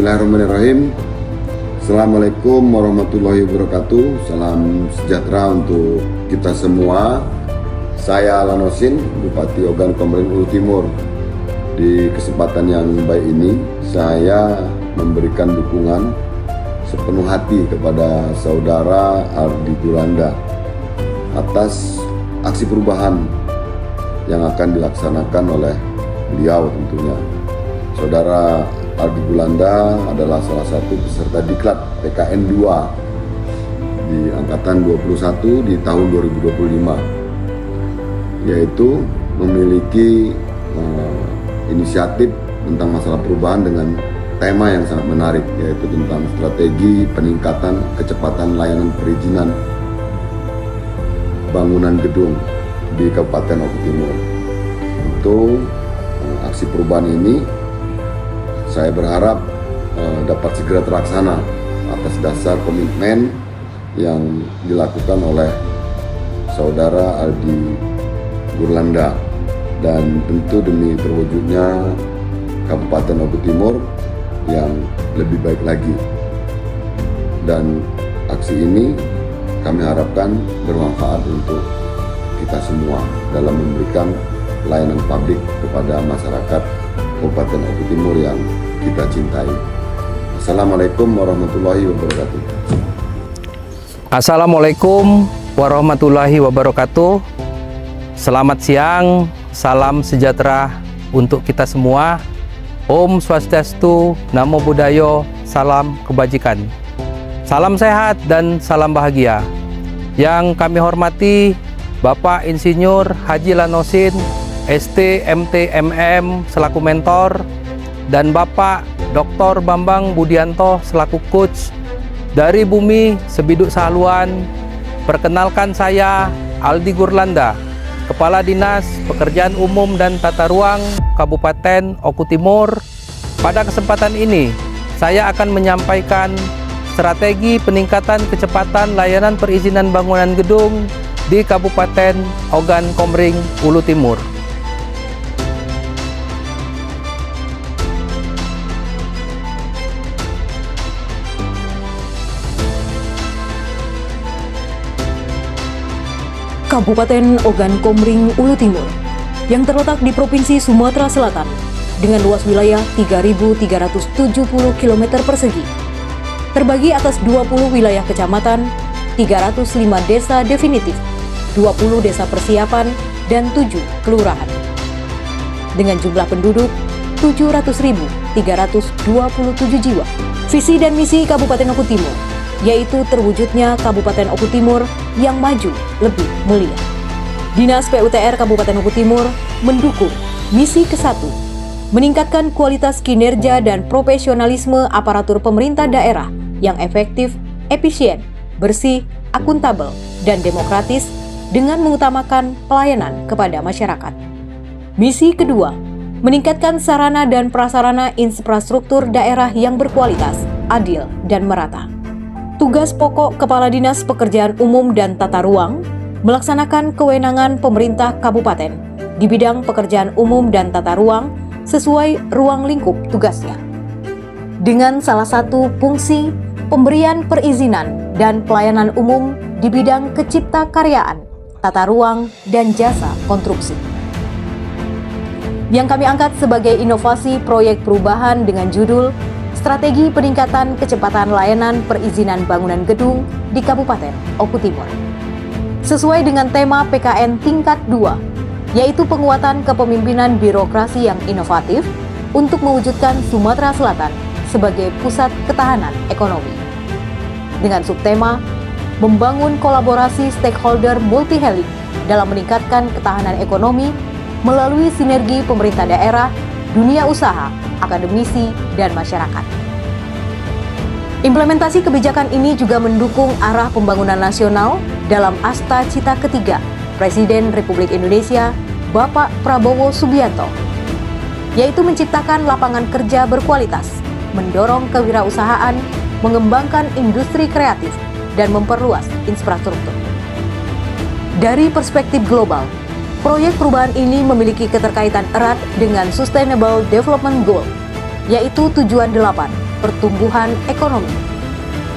Bismillahirrahmanirrahim. Assalamualaikum warahmatullahi wabarakatuh. Salam sejahtera untuk kita semua. Saya Lanosin, Bupati Ogan Komering Ulu Timur. Di kesempatan yang baik ini, saya memberikan dukungan sepenuh hati kepada Saudara Aldi Gulanda atas aksi perubahan yang akan dilaksanakan oleh beliau tentunya. Saudara Aldi Gulanda adalah salah satu peserta diklat PKN 2 di angkatan 21 di tahun 2025, yaitu memiliki inisiatif tentang masalah perubahan dengan tema yang sangat menarik, yaitu tentang strategi peningkatan kecepatan layanan perizinan bangunan gedung di Kabupaten Oku Timur. Untuk aksi perubahan ini saya berharap dapat segera terlaksana atas dasar komitmen yang dilakukan oleh Saudara Aldi Gulanda, dan tentu demi terwujudnya Kabupaten Oku Timur yang lebih baik lagi. Dan aksi ini kami harapkan bermanfaat untuk kita semua dalam memberikan layanan publik kepada masyarakat Kabupaten Oku Timur yang kita cintai. Assalamualaikum warahmatullahi wabarakatuh. Assalamualaikum warahmatullahi wabarakatuh. Selamat siang, salam sejahtera untuk kita semua. Om Swastiastu, Namo Buddhaya, salam kebajikan. Salam sehat dan salam bahagia. Yang kami hormati Bapak Insinyur Haji Lanosin, ST, MT, MM selaku mentor, dan Bapak Dr. Bambang Budianto selaku coach dari Bumi Sebiduk Sahaluan. Perkenalkan, saya Aldi Gulanda, Kepala Dinas Pekerjaan Umum dan Tata Ruang Kabupaten Oku Timur. Pada kesempatan ini, saya akan menyampaikan strategi peningkatan kecepatan layanan perizinan bangunan gedung di Kabupaten Ogan Komering Ulu Timur. Kabupaten Ogan Komering Ulu Timur yang terletak di Provinsi Sumatera Selatan dengan luas wilayah 3.370 km persegi, terbagi atas 20 wilayah kecamatan, 305 desa definitif, 20 desa persiapan, dan 7 kelurahan. Dengan jumlah penduduk 700.327 jiwa. Visi dan misi Kabupaten Oku Timur yaitu terwujudnya Kabupaten Oku Timur yang maju lebih mulia. Dinas PUTR Kabupaten Oku Timur mendukung misi ke-1, meningkatkan kualitas kinerja dan profesionalisme aparatur pemerintah daerah yang efektif, efisien, bersih, akuntabel, dan demokratis dengan mengutamakan pelayanan kepada masyarakat. Misi kedua, meningkatkan sarana dan prasarana infrastruktur daerah yang berkualitas, adil, dan merata. Tugas pokok Kepala Dinas Pekerjaan Umum dan Tata Ruang melaksanakan kewenangan pemerintah kabupaten di bidang pekerjaan umum dan tata ruang sesuai ruang lingkup tugasnya. Dengan salah satu fungsi pemberian perizinan dan pelayanan umum di bidang keciptakaryaan, tata ruang, dan jasa konstruksi. Yang kami angkat sebagai inovasi proyek perubahan dengan judul Strategi Peningkatan Kecepatan Layanan Perizinan Bangunan Gedung di Kabupaten Oku Timur. Sesuai dengan tema PKN tingkat 2, yaitu penguatan kepemimpinan birokrasi yang inovatif untuk mewujudkan Sumatera Selatan sebagai pusat ketahanan ekonomi. Dengan subtema membangun kolaborasi stakeholder multi-helik dalam meningkatkan ketahanan ekonomi melalui sinergi pemerintah daerah, dunia usaha, akademisi, dan masyarakat. Implementasi kebijakan ini juga mendukung arah pembangunan nasional dalam Asta Cita ketiga Presiden Republik Indonesia Bapak Prabowo Subianto, yaitu menciptakan lapangan kerja berkualitas, mendorong kewirausahaan, mengembangkan industri kreatif, dan memperluas infrastruktur. Dari perspektif global, proyek perubahan ini memiliki keterkaitan erat dengan Sustainable Development Goal, yaitu tujuan 8, pertumbuhan ekonomi.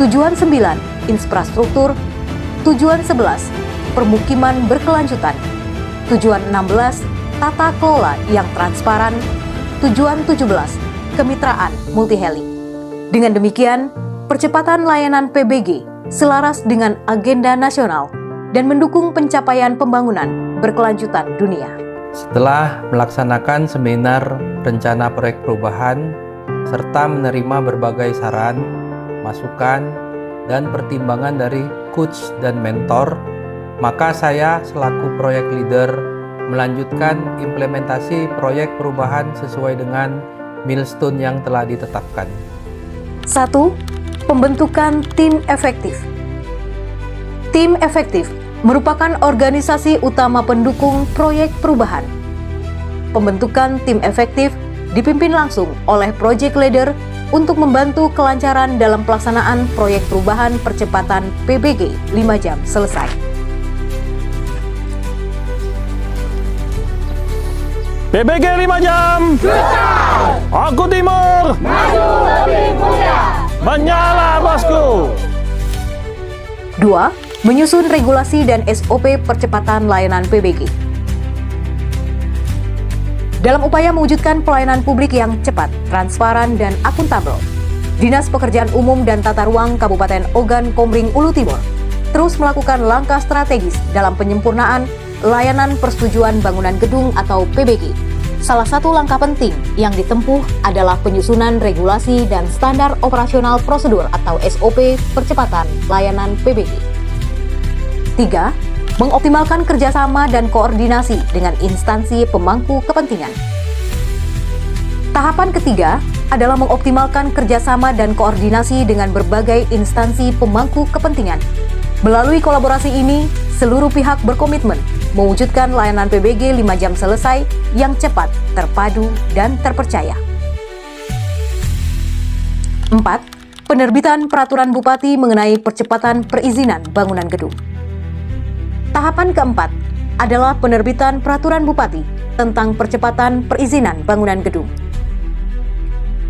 Tujuan 9, infrastruktur. Tujuan 11, permukiman berkelanjutan. Tujuan 16, tata kelola yang transparan. Tujuan 17, kemitraan multiheli. Dengan demikian, percepatan layanan PBG selaras dengan agenda nasional dan mendukung pencapaian pembangunan berkelanjutan dunia. Setelah melaksanakan seminar rencana proyek perubahan serta menerima berbagai saran, masukan, dan pertimbangan dari coach dan mentor, maka saya selaku proyek leader melanjutkan implementasi proyek perubahan sesuai dengan milestone yang telah ditetapkan. 1. Pembentukan tim efektif. Tim efektif merupakan organisasi utama pendukung proyek perubahan. Pembentukan tim efektif dipimpin langsung oleh project leader untuk membantu kelancaran dalam pelaksanaan proyek perubahan percepatan PBG 5 jam selesai. PBG 5 jam. Aku Timur. Maju lebih mulia. Menyala bosku. 2. Menyusun regulasi dan SOP percepatan layanan PBG. Dalam upaya mewujudkan pelayanan publik yang cepat, transparan, dan akuntabel, Dinas Pekerjaan Umum dan Tata Ruang Kabupaten Ogan Komering Ulu Timur terus melakukan langkah strategis dalam penyempurnaan layanan persetujuan bangunan gedung atau PBG. Salah satu langkah penting yang ditempuh adalah penyusunan regulasi dan standar operasional prosedur atau SOP percepatan layanan PBG. 3. Mengoptimalkan kerjasama dan koordinasi dengan instansi pemangku kepentingan. Tahapan ketiga adalah mengoptimalkan kerjasama dan koordinasi dengan berbagai instansi pemangku kepentingan. Melalui kolaborasi ini, seluruh pihak berkomitmen mewujudkan layanan PBG 5 jam selesai yang cepat, terpadu, dan terpercaya. 4. Penerbitan Peraturan Bupati mengenai percepatan perizinan bangunan gedung. Tahapan keempat adalah penerbitan Peraturan Bupati tentang percepatan perizinan bangunan gedung.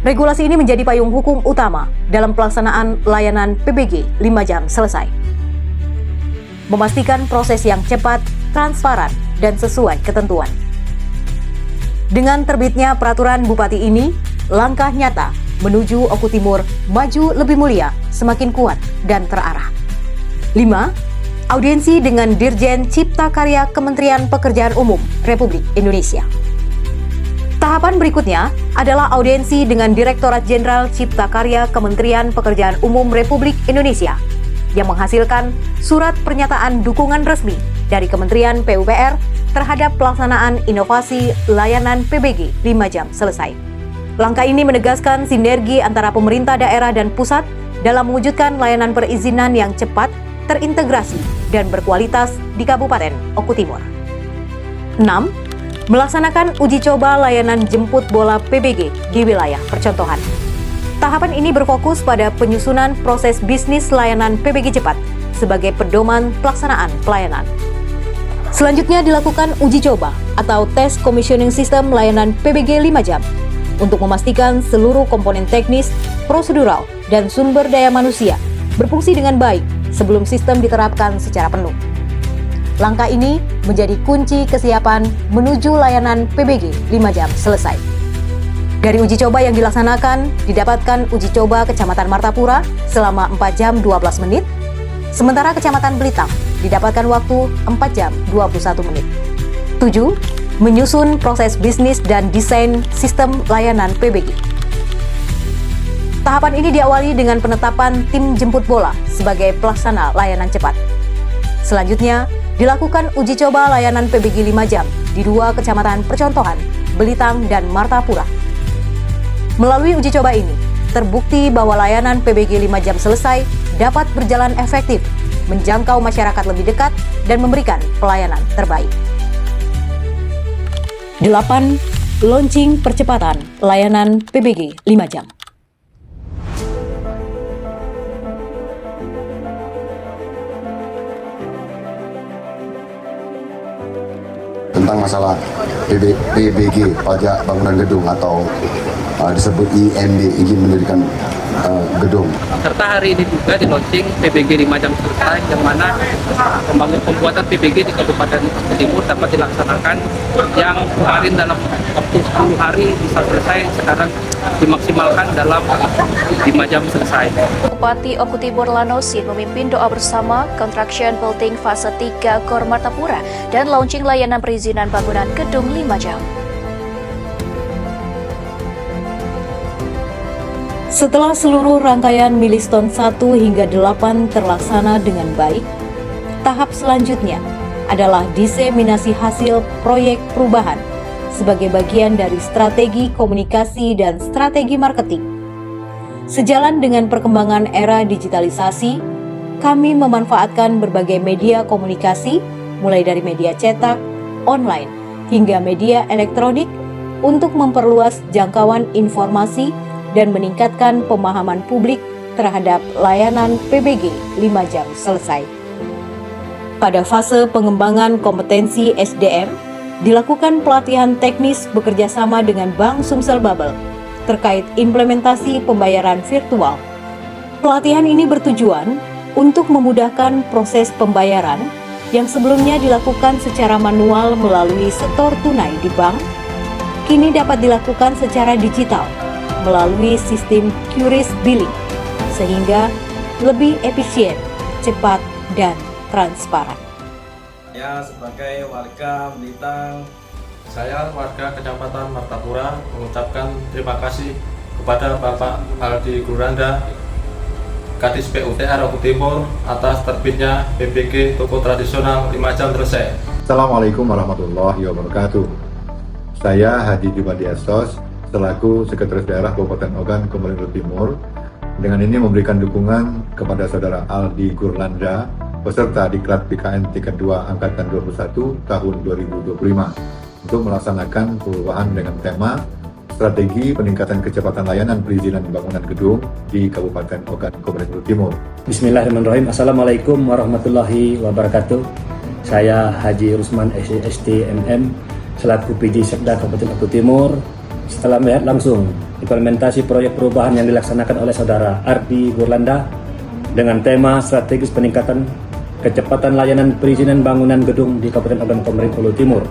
Regulasi ini menjadi payung hukum utama dalam pelaksanaan layanan PBG 5 jam selesai. Memastikan proses yang cepat, transparan, dan sesuai ketentuan. Dengan terbitnya Peraturan Bupati ini, langkah nyata menuju Oku Timur maju lebih mulia, semakin kuat dan terarah. 5. Audiensi dengan Dirjen Cipta Karya Kementerian Pekerjaan Umum Republik Indonesia. Tahapan berikutnya adalah audiensi dengan Direktorat Jenderal Cipta Karya Kementerian Pekerjaan Umum Republik Indonesia yang menghasilkan surat pernyataan dukungan resmi dari Kementerian PUPR terhadap pelaksanaan inovasi layanan PBG 5 jam selesai. Langkah ini menegaskan sinergi antara pemerintah daerah dan pusat dalam mewujudkan layanan perizinan yang cepat, terintegrasi, dan berkualitas di Kabupaten Oku Timur. 6. Melaksanakan uji coba layanan jemput bola PBG di wilayah percontohan. Tahapan ini berfokus pada penyusunan proses bisnis layanan PBG cepat sebagai pedoman pelaksanaan pelayanan. Selanjutnya dilakukan uji coba atau tes commissioning sistem layanan PBG 5 jam untuk memastikan seluruh komponen teknis, prosedural, dan sumber daya manusia berfungsi dengan baik sebelum sistem diterapkan secara penuh. Langkah ini menjadi kunci kesiapan menuju layanan PBG 5 jam selesai. Dari uji coba yang dilaksanakan, didapatkan uji coba Kecamatan Martapura selama 4 jam 12 menit, sementara Kecamatan Belitang didapatkan waktu 4 jam 21 menit. 7. Menyusun proses bisnis dan desain sistem layanan PBG. Tahapan ini diawali dengan penetapan tim jemput bola sebagai pelaksana layanan cepat. Selanjutnya, dilakukan uji coba layanan PBG 5 jam di 2 kecamatan percontohan, Belitang dan Martapura. Melalui uji coba ini, terbukti bahwa layanan PBG 5 jam selesai dapat berjalan efektif, menjangkau masyarakat lebih dekat, dan memberikan pelayanan terbaik. 8. Launching percepatan layanan PBG 5 jam. Tentang masalah PBG, pajak bangunan gedung atau disebut IMB, izin mendirikan gedung. Serta hari ini juga di launching PBG 5 jam selesai, yang mana pembuatan PBG di Kabupaten Timur dapat dilaksanakan yang kemarin dalam waktu 10 hari bisa selesai, sekarang dimaksimalkan dalam 5 jam selesai. Bupati Oku Timur Lanosin memimpin doa bersama Construction Building Fase 3 Gor Martapura dan launching layanan perizinan bangunan gedung 5 jam. Setelah seluruh rangkaian milestone 1 hingga 8 terlaksana dengan baik, tahap selanjutnya adalah diseminasi hasil proyek perubahan sebagai bagian dari strategi komunikasi dan strategi marketing. Sejalan dengan perkembangan era digitalisasi, kami memanfaatkan berbagai media komunikasi, mulai dari media cetak, online, hingga media elektronik untuk memperluas jangkauan informasi dan meningkatkan pemahaman publik terhadap layanan PBG 5 jam selesai. Pada fase pengembangan kompetensi SDM, dilakukan pelatihan teknis bekerjasama dengan Bank Sumsel Bubble terkait implementasi pembayaran virtual. Pelatihan ini bertujuan untuk memudahkan proses pembayaran yang sebelumnya dilakukan secara manual melalui setor tunai di bank, kini dapat dilakukan secara digital melalui sistem QRIS billing, sehingga lebih efisien, cepat, dan transparan. Saya sebagai warga Melitang, saya warga Kecamatan Martapura mengucapkan terima kasih kepada Bapak Aldi Guranda, Kadis PUTR Oku Timur atas terbitnya PBG Toko Tradisional 5 jam selesai. Assalamualaikum warahmatullahi wabarakatuh. Saya Haji Jumadi Asos, selaku Sekretaris Daerah Kabupaten Ogan Komering Ulu Timur, dengan ini memberikan dukungan kepada Saudara Aldi Gurlanda, peserta Diklat PKN tingkat 2 Angkatan 21 tahun 2025, untuk melaksanakan perubahan dengan tema Strategi Peningkatan Kecepatan Layanan Perizinan Bangunan Gedung di Kabupaten Ogan Komering Ulu Timur. Bismillahirrahmanirrahim. Assalamualaikum warahmatullahi wabarakatuh. Saya Haji Rusman STMM, selaku PJ Sekda Kabupaten Oku Timur. Setelah melihat langsung implementasi proyek perubahan yang dilaksanakan oleh Saudara Aldi Gurlanda dengan tema strategis peningkatan kecepatan layanan perizinan bangunan gedung di Kabupaten Ogan Komering Ulu Timur,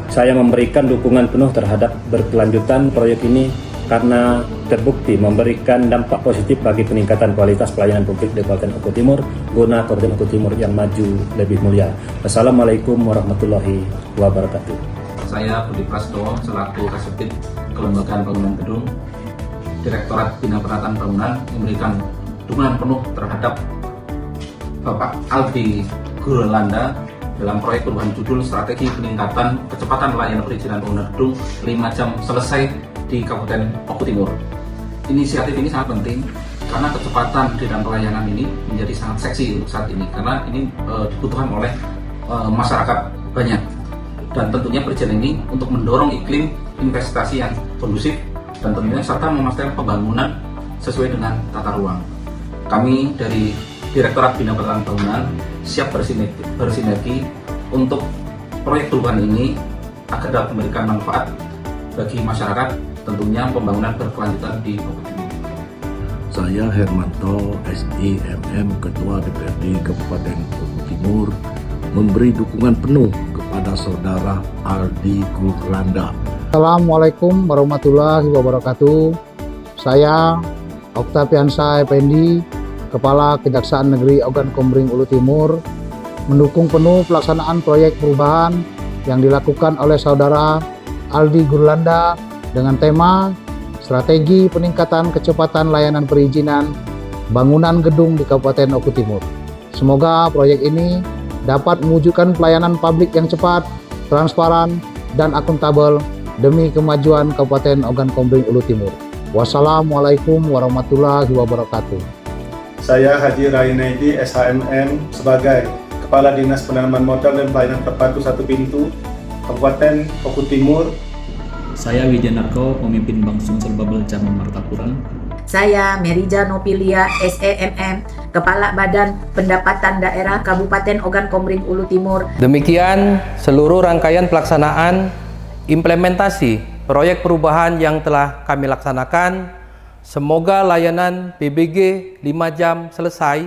saya memberikan dukungan penuh terhadap berkelanjutan proyek ini karena terbukti memberikan dampak positif bagi peningkatan kualitas pelayanan publik di Kabupaten Oku Timur guna Kabupaten Oku Timur yang maju lebih mulia. Wassalamualaikum warahmatullahi wabarakatuh. Saya Budi Prastowo selaku Kasubdit Kelembagaan Bangunan Gedung, Direktorat Bina Penataan Bangunan, memberikan dukungan penuh terhadap Bapak Aldi Gurlanda dalam proyek perubahan judul Strategi Peningkatan Kecepatan Layanan Perizinan Bangunan Gedung 5 jam selesai di Kabupaten Oku Timur. Inisiatif ini sangat penting karena kecepatan di dalam pelayanan ini menjadi sangat seksi untuk saat ini, karena ini dibutuhkan oleh masyarakat banyak. Dan tentunya perizinan ini untuk mendorong iklim investasi yang kondusif dan tentunya serta memastikan pembangunan sesuai dengan tata ruang. Kami dari Direktorat Bina Penataan Bangunan siap bersinergi untuk proyek perubahan ini agar dapat memberikan manfaat bagi masyarakat, tentunya pembangunan berkelanjutan di Oku Timur. Saya Hermanto SIMM, Ketua DPRD Kabupaten Oku Timur, memberi dukungan penuh kepada Saudara Aldi Gurlanda. Assalamualaikum warahmatullahi wabarakatuh. Saya Oktaviansa Effendi, Kepala Kejaksaan Negeri Ogan Komering Ulu Timur, mendukung penuh pelaksanaan proyek perubahan yang dilakukan oleh Saudara Aldi Gurlanda dengan tema Strategi Peningkatan Kecepatan Layanan Perizinan Bangunan Gedung di Kabupaten Oku Timur. Semoga proyek ini dapat mewujudkan pelayanan publik yang cepat, transparan, dan akuntabel demi kemajuan Kabupaten Ogan Komering Ulu Timur. Wassalamualaikum warahmatullahi wabarakatuh. Saya Haji Rainaidi SHMM sebagai Kepala Dinas Penanaman Modal dan Pelayanan Terpadu 1 Pintu Kabupaten Oku Timur. Saya Wijanarko, pemimpin Bank Sumsel Bubble Cabang Martapura. Saya Merija Nopilia SEMM, Kepala Badan Pendapatan Daerah Kabupaten Ogan Komering Ulu Timur. Demikian seluruh rangkaian pelaksanaan implementasi proyek perubahan yang telah kami laksanakan Semoga layanan PBG 5 jam selesai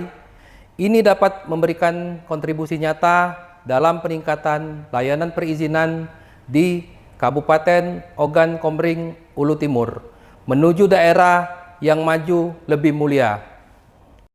ini dapat memberikan kontribusi nyata dalam peningkatan layanan perizinan di Kabupaten Ogan Komering Ulu Timur menuju daerah yang maju lebih mulia.